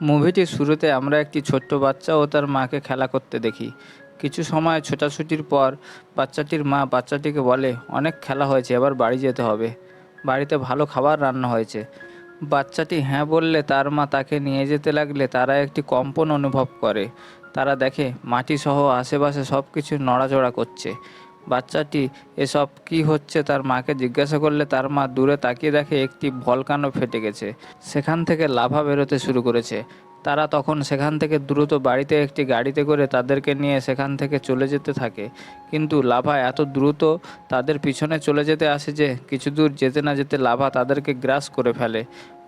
মুভিটির শুরুতে আমরা একটি ছোট্ট বাচ্চা ও তার মাকে খেলা করতে দেখি। কিছু সময় ছোটাছুটির পর বাচ্চাটির মা বাচ্চাটিকে বলে, অনেক খেলা হয়েছে, এবার বাড়ি যেতে হবে, বাড়িতে ভালো খাবার রান্না হয়েছে। বাচ্চাটি হ্যাঁ বললে তার মা তাকে নিয়ে যেতে লাগলে তারা একটি কম্পন অনুভব করে। তারা দেখে মাটিসহ আশেপাশে সব কিছু নড়াচড়া করছে। বাচ্চাটি এসব কি হচ্ছে তার মাকে জিজ্ঞাসা করলে তার মা দূরে তাকিয়ে দেখে একটি ভলকানো ফেটে গেছে, সেখান থেকে লাভা বেরোতে শুরু করেছে। তারা তখন সেখান থেকে দ্রুত বাড়িতে একটি গাড়িতে করে তাদেরকে নিয়ে সেখান থেকে চলে যেতে থাকে। কিন্তু লাভা এত দ্রুত তাদের পিছনে চলে যেতে আসে যে কিছু দূর যেতে না যেতে লাভা তাদেরকে গ্রাস করে ফেলে,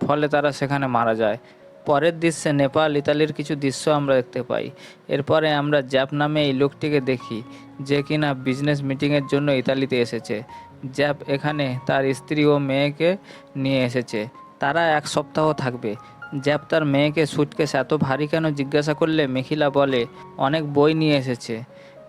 ফলে তারা সেখানে মারা যায়। পরের দৃশ্যে নেপাল ইতালির কিছু দৃশ্য আমরা দেখতে পাই। এরপরে আমরা জ্যাপ নামে এই লোকটিকে দেখি, যে কিনা বিজনেস মিটিংয়ের জন্য ইতালিতে এসেছে। জ্যাপ এখানে তার স্ত্রী ও মেয়েকে নিয়ে এসেছে, তারা 1 সপ্তাহ থাকবে। জ্যাপ তার মেয়েকে সুটকেস এত ভারী কেন জিজ্ঞাসা করলে মিখিলা বলে অনেক বই নিয়ে এসেছে,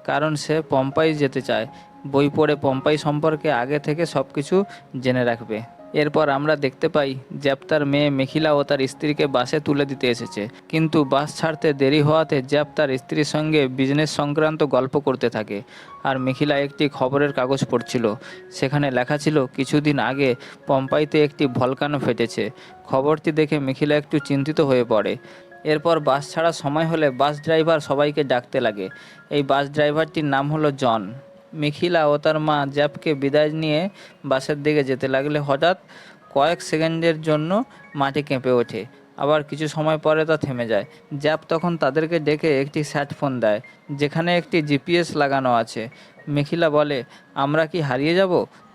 কারণ সে পম্পাই যেতে চায়। বই পড়ে পম্পাই সম্পর্কে আগে থেকে সব কিছু জেনে রাখবে। এরপর আমরা দেখতে পাই জ্যাপ তার মেয়ে মিখিলা ও তার স্ত্রীকে বাসে তুলে দিতে এসেছে, কিন্তু বাস ছাড়তে দেরি হওয়াতে জ্যাপ তার স্ত্রীর সঙ্গে বিজনেস সংক্রান্ত গল্প করতে থাকে। আর মিখিলা একটি খবরের কাগজ পড়ছিল, সেখানে লেখা ছিল কিছুদিন আগে পম্পাইতে একটি ভলকানো ফেটেছে। খবরটি দেখে মিখিলা একটু চিন্তিত হয়ে পড়ে। এরপর বাস ছাড়ার সময় হলে বাস ড্রাইভার সবাইকে ডাকতে লাগে। এই বাস ড্রাইভারটির নাম হলো জন। মিখিলা ও তার মা জ্যাপকে বিদায় নিয়ে বাসের দিকে যেতে লাগলে হঠাৎ কয়েক সেকেন্ডের জন্য মাটি কেঁপে ওঠে, আবার কিছু সময় পরে তা থেমে যায়। জ্যাপ তখন তাদেরকে ডেকে একটি স্যাট ফোন দেয়, যেখানে একটি জিপিএস লাগানো আছে। মিখিলা বলে, আমরা কি হারিয়ে যাব?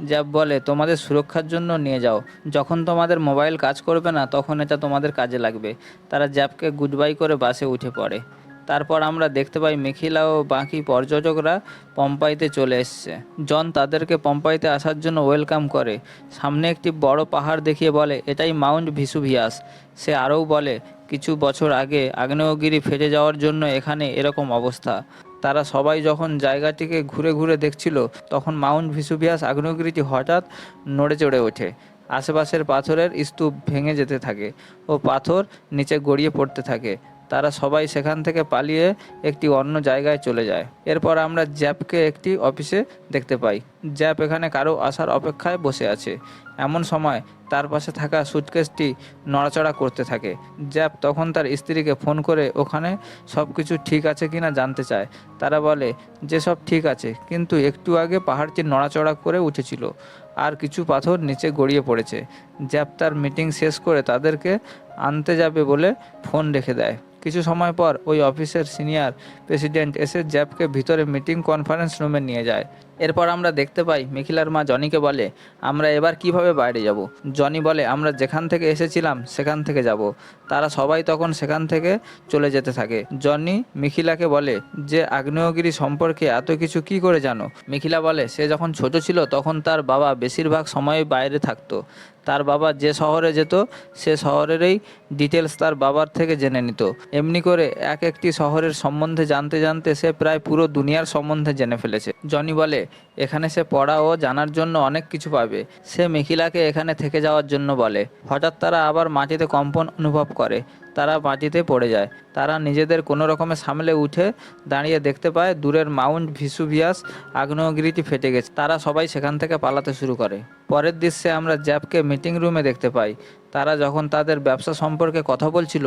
জ্যাপ বলে, তোমাদের সুরক্ষার জন্য নিয়ে যাও, যখন তোমাদের মোবাইল কাজ করবে না তখন এটা তোমাদের কাজে লাগবে। তারা জ্যাপকে গুড বাই করে বাসে উঠে পড়ে। তারপর আমরা দেখতে পাই মিখিলা ও বাকি পর্যটকরা পম্পাইতে চলে এসছে। জন তাদেরকে পম্পাইতে আসার জন্য ওয়েলকাম করে। সামনে একটি বড় পাহাড় দেখিয়ে বলে এটাই মাউন্ট ভিসুভিয়াস। সে আরও বলে কিছু বছর আগে আগ্নেয়গিরি ফেটে যাওয়ার জন্য এখানে এরকম অবস্থা। তারা সবাই যখন জায়গাটিকে ঘুরে ঘুরে দেখছিল তখন মাউন্ট ভিসুভিয়াস আগ্নেয়গিরিটি হঠাৎ নড়ে চড়ে ওঠে। আশেপাশের পাথরের স্তূপ ভেঙে যেতে থাকে ও পাথর নিচে গড়িয়ে পড়তে থাকে। তারা সবাই সেখান থেকে পালিয়ে একটি অন্য জায়গায় চলে যায়। এরপর আমরা জ্যাপকে একটি অফিসে দেখতে পাই। জ্যাপ এখানে কারো আসার অপেক্ষায় বসে আছে। এমন সময় তার পাশে থাকা সুটকেসটি নড়াচড়া করতে থাকে। জ্যাপ তখন তার স্ত্রীকে ফোন করে ওখানে সব কিছু ঠিক আছে কিনা জানতে চায়। তারা বলে যে সব ঠিক আছে, কিন্তু একটু আগে পাহাড়টি নড়াচড়া করে উঠেছিল আর কিছু পাথর নিচে গড়িয়ে পড়েছে। জ্যাপ তার মিটিং শেষ করে তাদেরকে আনতে যাবে বলে ফোন রেখে দেয়। কিছু সময় পর ওই অফিসের সিনিয়র প্রেসিডেন্ট এসে জ্যাপকে ভিতরে মিটিং কনফারেন্স রুমে নিয়ে যায়। এরপর আমরা দেখতে পাই মিখিলার মা জনিকে বলে, আমরা এবার কিভাবে বাইরে যাব? জনি বলে, আমরা যেখান থেকে এসেছিলাম সেখান থেকে যাব। তারা সবাই তখন সেখান থেকে চলে যেতে থাকে। জনি মিখিলাকে বলে যে আগ্নেয়গিরি সম্পর্কে এত কিছু কি করে জানো? মিখিলা বলে সে যখন ছোট ছিল তখন তার বাবা বেশিরভাগ সময় বাইরে থাকতো। তার বাবা যে শহরে যেত সে শহরেরই ডিটেলস তার বাবার থেকে জেনে নিত। এমনি করে এক একটি শহরের সম্বন্ধে জানতে জানতে সে প্রায় পুরো দুনিয়ার সম্বন্ধে জেনে ফেলেছে। জনি বলে এখানে সে পড়া ও জানার জন্য অনেক কিছু পাবে। সে মিখিলাকে এখানে থেকে যাওয়ার জন্য বলে। হঠাৎ তারা আবার মাটিতে কম্পন অনুভব করে। তারা মাটিতে পড়ে যায়। তারা নিজেদের কোনো রকমে সামলে উঠে দাঁড়িয়ে দেখতে পায় দূরের মাউন্ট ভিসুভিয়াস আগ্নেয়গিরিটি ফেটে গেছে। তারা সবাই সেখান থেকে পালাতে শুরু করে। পরের দৃশ্যে আমরা জ্যাপকে মিটিং রুমে দেখতে পাই। তারা যখন তাদের ব্যবসা সম্পর্কে কথা বলছিল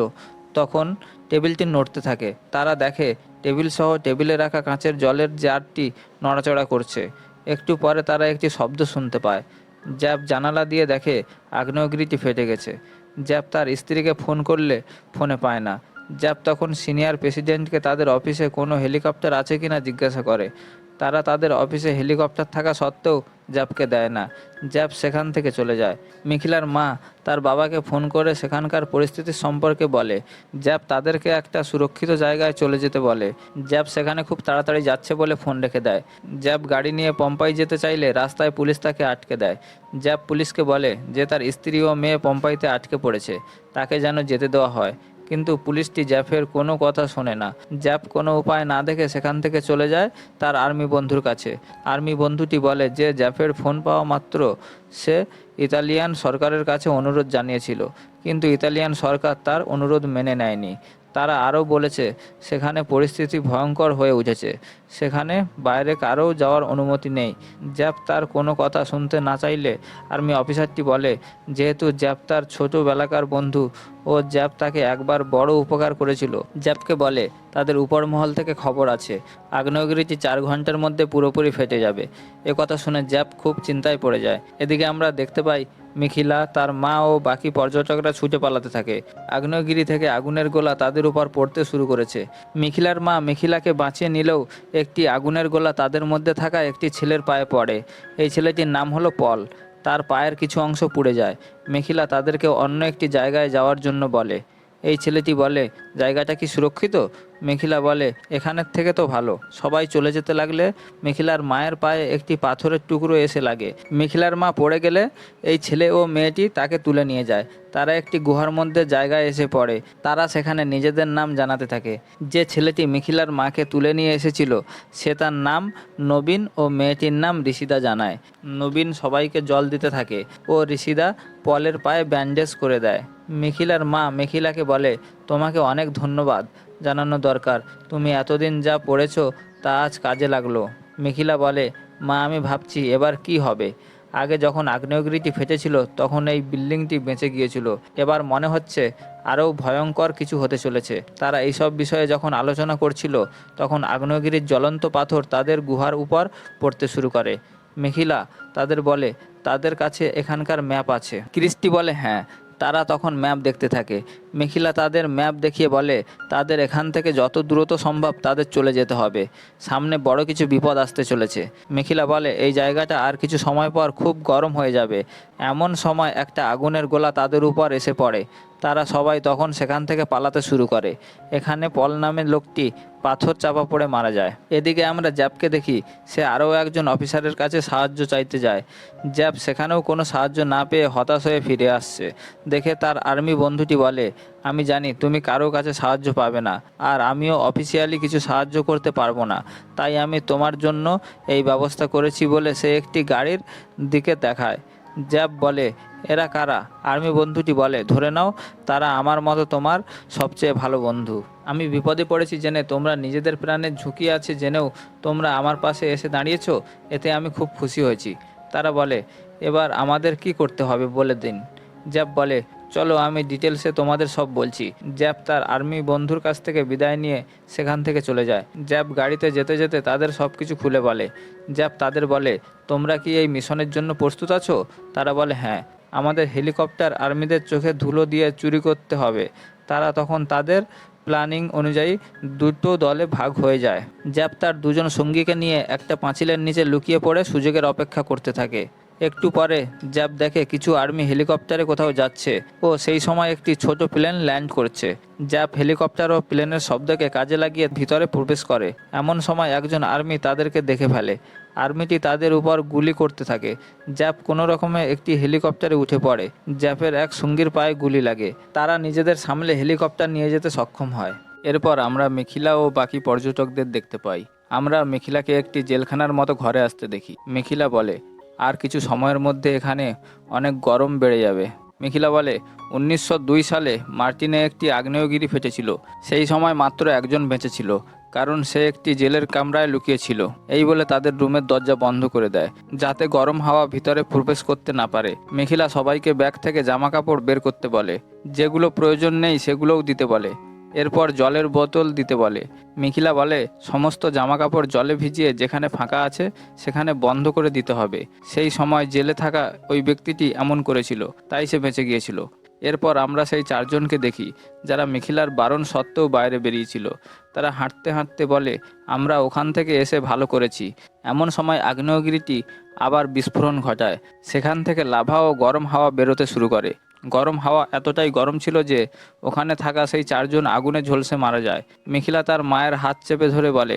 তখন টেবিলটি নড়তে থাকে। তারা দেখে টেবিল সহ টেবিলে রাখা কাঁচের জলের জারটি নড়াচড়া করছে। একটু পরে তারা একটি শব্দ শুনতে পায়। জ্যাপ জানালা দিয়ে দেখে আগ্নেয়গিরিটি ফেটে গেছে। জ্যাপ তার স্ত্রীকে ফোন করলে ফোনে পায় না। জ্যাপ তখন সিনিয়র প্রেসিডেন্টকে তাদের অফিসে কোনো হেলিকপ্টার আছে কিনা জিজ্ঞাসা করে। তারা তাদের অফিসে হেলিকপ্টার থাকা সত্ত্বেও জ্যাপকে দেয় না। জ্যাপ সেখান থেকে চলে যায়। মিখিলার মা তার বাবাকে ফোন করে সেখানকার পরিস্থিতি সম্পর্কে বলে। জ্যাপ তাদেরকে একটা সুরক্ষিত জায়গায় চলে যেতে বলে। জ্যাপ সেখানে খুব তাড়াতাড়ি যাচ্ছে বলে ফোন রেখে দেয়। জ্যাপ গাড়ি নিয়ে পম্পাই যেতে চাইলে রাস্তায় পুলিশ তাকে আটকে দেয়। জ্যাপ পুলিশকে বলে যে তার স্ত্রী ও মেয়ে পম্পাইতে আটকে পড়েছে, তাকে যেন যেতে দেওয়া হয়। কিন্তু পুলিশটি জ্যাপের কোনো কথা শোনে না। জ্যাপ কোনো উপায় না দেখে সেখান থেকে চলে যায় তার আর্মি বন্ধুর কাছে। আর্মি বন্ধুটি বলে যে জ্যাপের ফোন পাওয়া মাত্র সে ইতালিয়ান সরকারের কাছে অনুরোধ জানিয়েছিল, কিন্তু ইতালিয়ান সরকার তার অনুরোধ মেনে নেয়নি। তারা আরও বলেছে সেখানে পরিস্থিতি ভয়ঙ্কর হয়ে উঠেছে, সেখানে বাইরে কারও যাওয়ার অনুমতি নেই। জ্যাপ তার কোনো কথা শুনতে না চাইলে আর্মি অফিসারটি বলে, যেহেতু জ্যাপ তার ছোটোবেলাকার বন্ধু ও জ্যাপ তাকে একবার বড় উপকার করেছিল, জ্যাপকে বলে তাদের উপর মহল থেকে খবর আছে আগ্নেয়গিরিটি 4 ঘন্টার মধ্যে পুরোপুরি ফেটে যাবে। এ কথা শুনে জ্যাপ খুব চিন্তায় পড়ে যায়। এদিকে আমরা দেখতে পাই মিখিলা, তার মা ও বাকি পর্যটকরা ছুটে পালাতে থাকে। আগ্নেয়গিরি থেকে আগুনের গোলা তাদের উপর পড়তে শুরু করেছে। মিখিলার মা মিখিলাকে বাঁচিয়ে নিলেও একটি আগুনের গোলা তাদের মধ্যে থাকা একটি ছেলের পায়ে পড়ে। এই ছেলেটির নাম হলো পল। তার পায়ের কিছু অংশ পুড়ে যায়। মিখিলা তাদেরকে অন্য একটি জায়গায় যাওয়ার জন্য বলে। এই ছেলেটি বলে, জায়গাটা কি সুরক্ষিত? মিখিলা বলে, এখানের থেকে তো ভালো। সবাই চলে যেতে লাগলে মিখিলার মায়ের পায়ে একটি পাথরের টুকরো এসে লাগে। মিখিলার মা পড়ে গেলে এই ছেলে ও মেয়েটি তাকে তুলে নিয়ে যায়। তারা একটি গুহার মধ্যে জায়গায় এসে পড়ে। তারা সেখানে নিজেদের নাম জানাতে থাকে। যে ছেলেটি মিখিলার মাকে তুলে নিয়ে এসেছিল সে তার নাম নবীন ও মেয়েটির নাম ঋষিদা জানায়। নবীন সবাইকে জল দিতে থাকে ও ঋষিদা পলের পায়ে ব্যান্ডেজ করে দেয়। মিখিলার মা মিখিলাকে বলে, তোমাকে অনেক ধন্যবাদ জানানো দরকার, তুমি এতদিন যা পড়েছো তা আজ কাজে লাগলো। মিখিলা বলে, মা আমি ভাবছি এবার কি হবে। আগে যখন আগ্নেয়গিরিটি ফেটেছিল তখন এই বিল্ডিংটি বেঁচে গিয়েছিল, এবার মনে হচ্ছে আরও ভয়ঙ্কর কিছু হতে চলেছে। তারা এইসব বিষয়ে যখন আলোচনা করছিল তখন আগ্নেয়গিরির জ্বলন্ত পাথর তাদের গুহার উপর পড়তে শুরু করে। মিখিলা তাদের বলে তাদের কাছে এখানকার ম্যাপ আছে। ক্রিস্টি বলে হ্যাঁ। তারা তখন ম্যাপ দেখতে থাকে। মিখিলা তাদের ম্যাপ দেখিয়ে বলে তাদের এখান থেকে যত দ্রুত সম্ভব তাদের চলে যেতে হবে, সামনে বড় কিছু বিপদ আসতে চলেছে। মিখিলা বলে এই জায়গাটা আর কিছু সময় পর খুব গরম হয়ে যাবে। এমন সময় একটা আগুনের গোলা তাদের উপর এসে পড়ে। তারা সবাই তখন সেখান থেকে পালাতে শুরু করে। এখানে পল নামের লোকটি পাথর চাপা পড়ে মারা যায়। এদিকে আমরা জ্যাপকে দেখি, সে আরও একজন অফিসারের কাছে সাহায্য চাইতে যায়। জ্যাপ সেখানেও কোনো সাহায্য না পেয়ে হতাশ হয়ে ফিরে আসছে। দেখে তার আর্মি বন্ধুটি বলে, আমি জানি তুমি কারো কাছে সাহায্য পাবে না, আর আমিও অফিসিয়ালি কিছু সাহায্য করতে পারবো না, তাই আমি তোমার জন্য এই ব্যবস্থা করেছি বলে সে একটি গাড়ির দিকে দেখায়। জ্যাপ বলে, এরা কারা? আর্মি বন্ধুটি বলে, ধরে নাও তারা আমার মতো তোমার সবচেয়ে ভালো বন্ধু। আমি বিপদে পড়েছি জেনে, তোমরা নিজেদের প্রাণের ঝুঁকি আছে জেনেও তোমরা আমার পাশে এসে দাঁড়িয়েছো, এতে আমি খুব খুশি হয়েছি। তারা বলে, এবার আমাদের কি করতে হবে বলে দিন। জ্যাপ বলে, চলো আমি ডিটেলসে তোমাদের সব বলছি। জ্যাপ তার আর্মি বন্ধুর কাছ থেকে বিদায় নিয়ে সেখান থেকে চলে যায়। জ্যাপ গাড়িতে যেতে যেতে তাদের সব কিছু খুলে বলে। জ্যাপ তাদের বলে, তোমরা কি এই মিশনের জন্য প্রস্তুত আছো? তারা বলে হ্যাঁ, আমাদের হেলিকপ্টার আর্মিদের চোখে ধুলো দিয়ে চুরি করতে হবে। তারা তখন তাদের প্ল্যানিং অনুযায়ী দুটো দলে ভাগ হয়ে যায়। জ্যাপ তার দুজন সঙ্গীকে নিয়ে একটা পাঁচিলের নিচে লুকিয়ে পড়ে সুযোগের অপেক্ষা করতে থাকে। একটু পরে জ্যাপ দেখে কিছু আর্মি হেলিকপ্টারে কোথাও যাচ্ছে ও সেই সময় একটি ছোট প্লেন ল্যান্ড করছে। জ্যাপ হেলিকপ্টার ও প্লেনের শব্দকে কাজে লাগিয়ে ভিতরে প্রবেশ করে। এমন সময় একজন আর্মি তাদেরকে দেখে ফেলে। আর্মিটি তাদের উপর গুলি করতে থাকে। জ্যাপ কোনো রকমে একটি হেলিকপ্টারে উঠে পড়ে। জ্যাপের এক সঙ্গীর পায়ে গুলি লাগে। তারা নিজেদের সামলে হেলিকপ্টার নিয়ে যেতে সক্ষম হয়। এরপর আমরা মিখিলা ও বাকি পর্যটকদের দেখতে পাই। আমরা মিখিলাকে একটি জেলখানার মতো ঘরে আসতে দেখি। মিখিলা বলে, আর কিছু সময়ের মধ্যে এখানে অনেক গরম বেড়ে যাবে। মিখিলা বলে, 1902 সালে মার্টিনে একটি আগ্নেয়গিরি ফেটেছিল। সেই সময় মাত্র একজন বেঁচে ছিল, কারণ সে একটি জেলের কামরায় লুকিয়েছিল। এই বলে তাদের রুমের দরজা বন্ধ করে দেয়, যাতে গরম হাওয়া ভিতরে প্রবেশ করতে না পারে। মিখিলা সবাইকে ব্যাগ থেকে জামা কাপড় বের করতে বলে, যেগুলো প্রয়োজন নেই সেগুলোও দিতে বলে। এরপর জলের বোতল দিতে বলে। মিখিলা বলে, সমস্ত জামাকাপড় জলে ভিজিয়ে যেখানে ফাঁকা আছে সেখানে বন্ধ করে দিতে হবে। সেই সময় জেলে থাকা ওই ব্যক্তিটি এমন করেছিল, তাই সে বেঁচে গিয়েছিল। এরপর আমরা সেই চারজনকে দেখি যারা মিখিলার বারণ সত্ত্বেও বাইরে বেরিয়েছিল। তারা হাঁটতে হাঁটতে বলে, আমরা ওখান থেকে এসে ভালো করেছি। এমন সময় আগ্নেয়গিরিটি আবার বিস্ফোরণ ঘটায়। সেখান থেকে লাভা ও গরম হাওয়া বেরোতে শুরু করে। গরম হাওয়া এতটাই গরম ছিল যে ওখানে থাকা সেই চারজন আগুনে ঝলসে মারা যায়। মিখিলা তার মায়ের হাত চেপে ধরে বলে,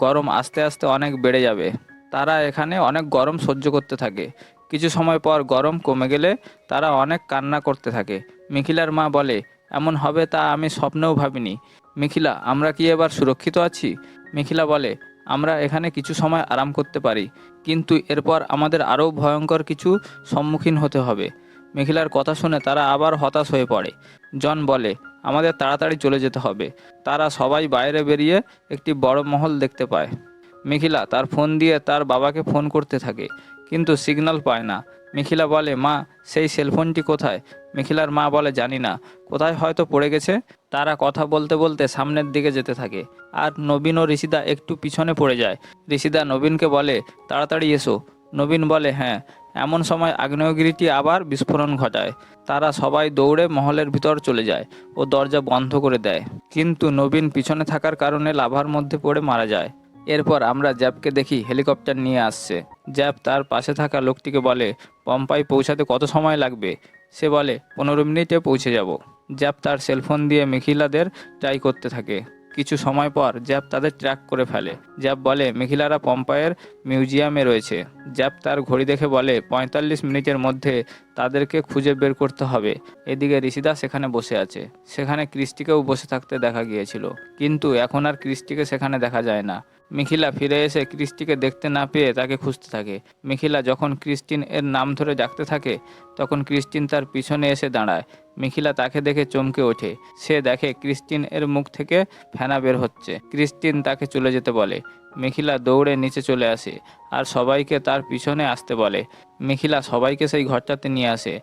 গরম আস্তে আস্তে অনেক বেড়ে যাবে। তারা এখানে অনেক গরম সহ্য করতে থাকে। কিছু সময় পর গরম কমে গেলে তারা অনেক কান্না করতে থাকে। মিখিলার মা বলে, এমন হবে তা আমি স্বপ্নেও ভাবিনি। মিখিলা, আমরা কি এবার সুরক্ষিত আছি? মিখিলা বলে, আমরা এখানে কিছু সময় আরাম করতে পারি, কিন্তু এরপর আমাদের আরও ভয়ঙ্কর কিছু সম্মুখীন হতে হবে। মিখিলার কথা শুনে তারা আবার হতাশ হয়ে পড়ে। জন বলে, আমাদের তাড়াতাড়ি চলে যেতে হবে। তারা সবাই বাইরে বেরিয়ে একটি বড় মহল দেখতে পায়। মিখিলা তার ফোন দিয়ে তার বাবাকে ফোন করতে থাকে, কিন্তু সিগন্যাল পায় না। মিখিলা বলে, মা, সেই সেলফোনটি কোথায়? মিখিলার মা বলে, জানি না, কোথায় হয়তো পড়ে গেছে। তারা কথা বলতে বলতে সামনের দিকে যেতে থাকে, আর নবীন ও ঋষিদা একটু পিছনে পড়ে যায়। ঋষিদা নবীনকে বলে, তাড়াতাড়ি এসো। নবীন বলে, হ্যাঁ। এমন সময় আগ্নেয়গিরিটি আবার বিস্ফোরণ ঘটায়। তারা সবাই দৌড়ে মহলের ভিতর চলে যায় ও দরজা বন্ধ করে দেয়, কিন্তু নবীন পিছনে থাকার কারণে লাভার মধ্যে পড়ে মারা যায়। এরপর আমরা জ্যাবকে দেখি হেলিকপ্টার নিয়ে আসছে। জ্যাব তার পাশে থাকা লোকটিকে বলে, পম্পাই পৌঁছাতে কত সময় লাগবে? সে বলে, 15 মিনিটে পৌঁছে যাব। জ্যাব তার সেলফোন দিয়ে মিখিলাদের ট্রাই করতে থাকে। কিছু সময় পর জ্যাব তাদের ট্র্যাক করে ফেলে। জ্যাব বলে, মিখিলারা পম্পাইয়ের মিউজিয়ামে রয়েছে। জ্যাব তার ঘড়ি দেখে বলে, 45 মিনিটের মধ্যে তাদেরকে খুঁজে বের করতে হবে। এদিকে ঋষিদা সেখানে বসে আছে। সেখানে ক্রিস্টিকেও বসে থাকতে দেখা গিয়েছিল, কিন্তু এখন আর ক্রিস্টিকে সেখানে দেখা যায় না। মিখিলা ফিরে এসে ক্রিস্টিকে দেখতে না পেয়ে তাকে খুঁজতে থাকে। মিখিলা যখন ক্রিস্টিন এর নাম ধরে ডাকতে থাকে, তখন ক্রিস্টিন তার পিছনে এসে দাঁড়ায়। মিখিলা তাকে দেখে চমকে ওঠে। সে দেখে ক্রিস্টিন এর মুখ থেকে ফেনা বের হচ্ছে। ক্রিস্টিন তাকে চলে যেতে বলে। মিখিলা দৌড়ে নিচে চলে আসে আর সবাইকে তার পিছনে আসতে বলে। মিখিলা সবাইকে সেই ঘরটাতে নিয়ে আসে,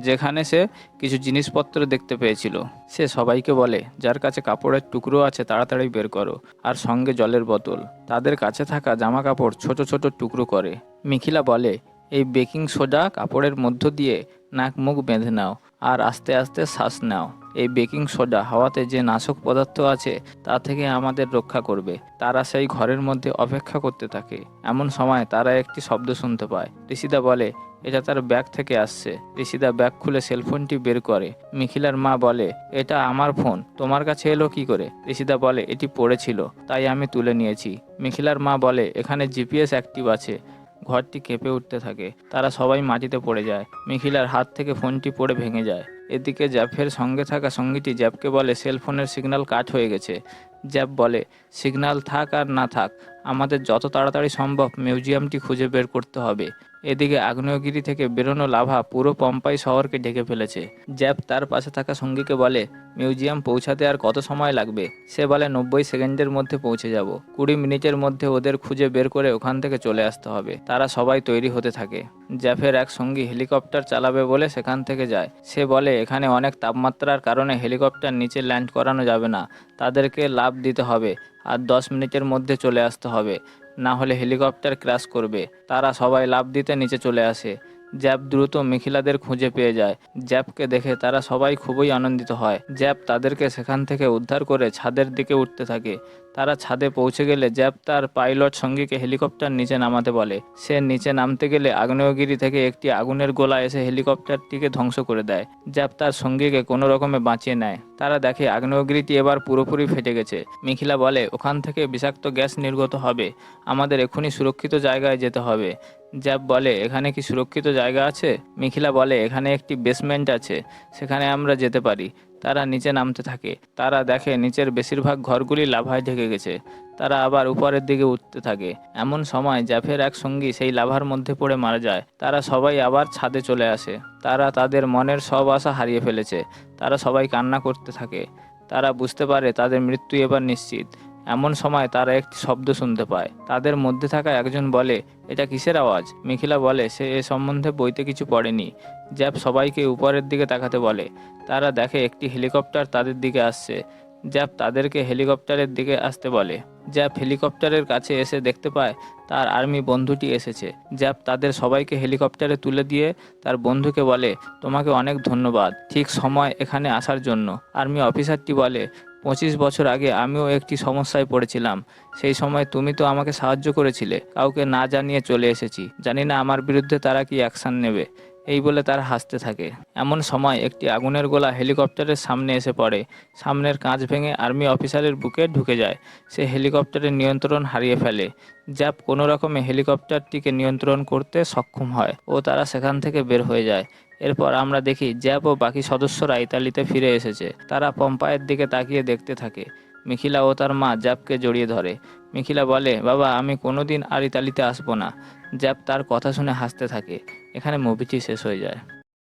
যেখানে সে কিছু জিনিসপত্র দেখতে পেয়েছিল। সে সবাইকে বলে, যার কাছে কাপড়ের টুকরো আছে তাড়াতাড়ি বের করো, আর সঙ্গে জলের বোতল। তাদের কাছে থাকা জামা কাপড় ছোট ছোট টুকরো করে। মিখিলা বলে, এই বেকিং সোডা কাপড়ের মধ্য দিয়ে নাক মুখ বেঁধে নাও আর আস্তে আস্তে শ্বাস নাও। এই বেকিং সোডা হাওয়াতে যে নাশক পদার্থ আছে তা থেকে আমাদের রক্ষা করবে। তারা সেই ঘরের মধ্যে অপেক্ষা করতে থাকে। এমন সময় তারা একটি শব্দ শুনতে পায়। ঋষিদা বলে, এটা তার ব্যাগ থেকে আসছে। ঋষিদা ব্যাগ খুলে সেলফোনটি বের করে। মিখিলার মা বলে, এটা আমার ফোন, তোমার কাছে এলো কি করে? ঋষিদা বলে, এটি পড়েছিল, তাই আমি তুলে নিয়েছি। মিখিলার মা বলে, এখানে জিপিএস অ্যাক্টিভ আছে। ঘরটি কেঁপে উঠতে থাকে। তারা সবাই মাটিতে পড়ে যায়। মিখিলার হাত থেকে ফোনটি পড়ে ভেঙে যায়। এদিকে জ্যাফের সঙ্গে থাকা সঙ্গীটি জ্যাবকে বলে, সেলফোনের সিগন্যাল কাট হয়ে গেছে। জ্যাব বলে, সিগন্যাল থাক আর না থাক, আমাদের যত তাড়াতাড়ি সম্ভব মিউজিয়ামটি খুঁজে বের করতে হবে। এদিকে আগ্নেয়গিরি থেকে বেরোনো লাভা পুরো পম্পাই শহরকে ঢেকে ফেলেছে। জ্যাব তার পাশে থাকা সঙ্গীকে বলে, মিউজিয়াম পৌঁছাতে আর কত সময় লাগবে? সে বলে, 90 সেকেন্ডের মধ্যে পৌঁছে যাব। 20 মিনিটের মধ্যে ওদের খুঁজে বের করে ওখান থেকে চলে আসতে হবে। তারা সবাই তৈরি হতে থাকে। জ্যাফের এক সঙ্গী হেলিকপ্টার চালাবে বলে সেখান থেকে যায়। সে বলে, এখানে অনেক তাপমাত্রার কারণে হেলিকপ্টার নিচে ল্যান্ড করানো যাবে না। তাদেরকে লাফ দিতে হবে আর 10 মিনিটের মধ্যে চলে আসতে হবে, না হলে হেলিকপ্টার ক্র্যাশ করবে। তারা সবাই লাফ দিতে নিচে চলে আসে। জ্যাব দ্রুত মিখিলাদের খুঁজে পেয়ে যায়। জ্যাবকে দেখে তারা সবাই খুবই আনন্দিত হয়। জ্যাব তাদেরকে সেখান থেকে উদ্ধার করে ছাদের দিকে উঠতে থাকে। তারা ছাদে পৌঁছে গেলে জ্যাব তার পাইলট সঙ্গীকে হেলিকপ্টার নিচে নামাতে বলে। সে নিচে নামতে গেলে আগ্নেয়গিরি থেকে একটি আগুনের গোলা এসে হেলিকপ্টারটিকে ধ্বংস করে দেয়। জ্যাব তার সঙ্গীকে কোনো রকমে বাঁচিয়ে নেয়। তারা দেখে আগ্নেয়গিরিটি এবার পুরোপুরি ফেটে গেছে। মিখিলা বলে, ওখান থেকে বিষাক্ত গ্যাস নির্গত হবে, আমাদের এখনই সুরক্ষিত জায়গায় যেতে হবে। জ্যাব বলে, এখানে কি সুরক্ষিত জায়গা আছে? মিখিলা বলে, এখানে একটি বেসমেন্ট আছে, সেখানে আমরা যেতে পারি। তারা নিচে নামতে থাকে। তারা দেখে নিচের বেশিরভাগ ঘরগুলি লাভায় ঢেকে গেছে। তারা আবার উপরের দিকে উঠতে থাকে। এমন সময় জ্যাফের এক সঙ্গী সেই লাভার মধ্যে পড়ে মারা যায়। তারা সবাই আবার ছাদে চলে আসে। তারা তাদের মনের সব আশা হারিয়ে ফেলেছে। তারা সবাই কান্না করতে থাকে। তারা বুঝতে পারে তাদের মৃত্যু এবার নিশ্চিত। এমন সময় তারা একটি শব্দ শুনতে পায়। তাদের মধ্যে থাকা একজন বলে, এটা কিসের আওয়াজ? মিখিলা বলে, সে এ সম্বন্ধে বইতে কিছু পড়েনি। জ্যাব সবাইকে উপরের দিকে তাকাতে বলে। তারা দেখে একটি হেলিকপ্টার তাদের দিকে আসছে। জ্যাব তাদেরকে হেলিকপ্টারের দিকে আসতে বলে। জ্যাব হেলিকপ্টারের কাছে এসে দেখতে পায় তার আর্মি বন্ধুটি এসেছে। জ্যাব তাদের সবাইকে হেলিকপ্টারে তুলে দিয়ে তার বন্ধুকে বলে, তোমাকে অনেক ধন্যবাদ ঠিক সময় এখানে আসার জন্য। আর্মি অফিসারটি বলে, 25 বছর আগে আমিও একটি সমস্যায় পড়েছিলাম। সেই সময় তুমি তো আমাকে সাহায্য করেছিলে। কাউকে না জানিয়ে চলে এসেছি। জানি না আমার বিরুদ্ধে তারা কি অ্যাকশন নেবে। এই বলে তারা হাসতে থাকে। এমন সময় একটি আগুনের গোলা হেলিকপ্টারের সামনে এসে পড়ে। সামনের কাঁচ ভেঙে আর্মি অফিসারের বুকে ঢুকে যায়। সে হেলিকপ্টারের নিয়ন্ত্রণ হারিয়ে ফেলে। জ্যাব কোনো রকমে হেলিকপ্টারটিকে নিয়ন্ত্রণ করতে সক্ষম হয় ও তারা সেখান থেকে বের হয়ে যায়। এরপর আমরা দেখি জ্যাব ও বাকি সদস্যরা ইতালিতে ফিরে এসেছে। তারা পম্পায়ের দিকে তাকিয়ে দেখতে থাকে। মিখিলা ও তার মা জ্যাপকে জড়িয়ে ধরে। মিখিলা বলে, বাবা আমি কোনোদিন আর ইতালিতে আসবো না। জ্যাপ তার কথা শুনে হাসতে থাকে। এখানে মুভিটি শেষ হয়ে যায়।